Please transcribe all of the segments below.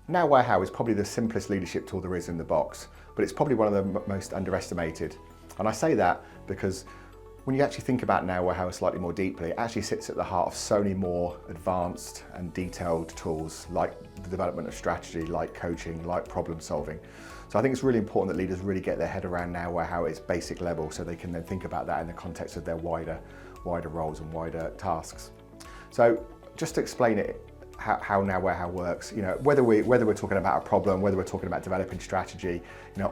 Now Where How is probably the simplest leadership tool there is in the box, but it's probably one of the most underestimated. And I say that because when you actually think about Now Where How slightly more deeply, it actually sits at the heart of so many more advanced and detailed tools like the development of strategy, like coaching, like problem solving. So I think it's really important that leaders really get their head around Now Where How at its basic level so they can then think about that in the context of their wider roles and wider tasks. So just to explain it, how Now Where How works, whether we're talking about a problem, whether we're talking about developing strategy,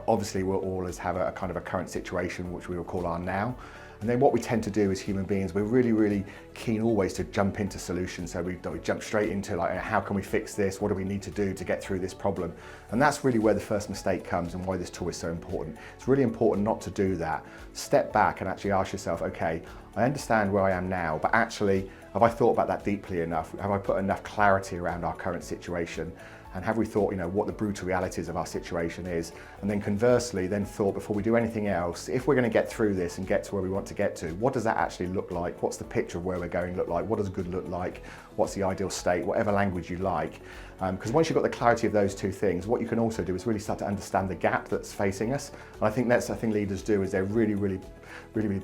obviously we'll always have a kind of a current situation which we will call our now. And then what we tend to do as human beings, we're really keen always to jump into solutions. So we jump straight into like, how can we fix this? What do we need to do to get through this problem? And that's really where the first mistake comes and why this tool is so important. It's really important not to do that. Step back and actually ask yourself, okay, I understand where I am now, but actually, have I thought about that deeply enough? Have I put enough clarity around our current situation? And have we thought, what the brutal realities of our situation is? And then conversely, then thought before we do anything else, if we're going to get through this and get to where we want to get to, what does that actually look like? What's the picture of where we're going look like? What does good look like? What's the ideal state? Whatever language you like. Because once you've got the clarity of those two things, what you can also do is really start to understand the gap that's facing us. And I think that's the thing leaders do, is they're really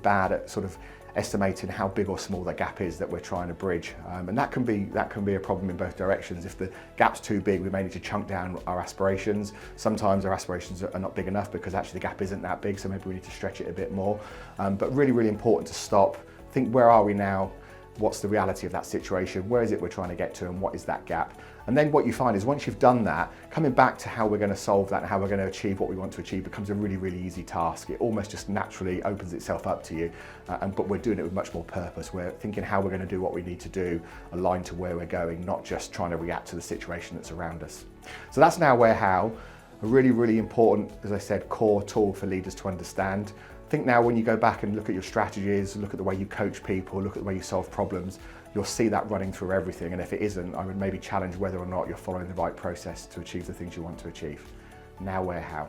bad at sort of estimating how big or small that gap is that we're trying to bridge. And that can be a problem in both directions. If the gap's too big, we may need to chunk down our aspirations. Sometimes our aspirations are not big enough because actually the gap isn't that big, so maybe we need to stretch it a bit more. But really important to stop, think, where are we now? What's the reality of that situation? Where is it we're trying to get to, and what is that gap? And then what you find is once you've done that, coming back to how we're going to solve that and how we're going to achieve what we want to achieve becomes a really easy task. It almost just naturally opens itself up to you, but we're doing it with much more purpose. We're thinking how we're going to do what we need to do, aligned to where we're going, not just trying to react to the situation that's around us. So that's Now Where How, a really important, as I said, core tool for leaders to understand. Think now when you go back and look at your strategies, look at the way you coach people, look at the way you solve problems, you'll see that running through everything. And if it isn't, I would maybe challenge whether or not you're following the right process to achieve the things you want to achieve. Now Where How.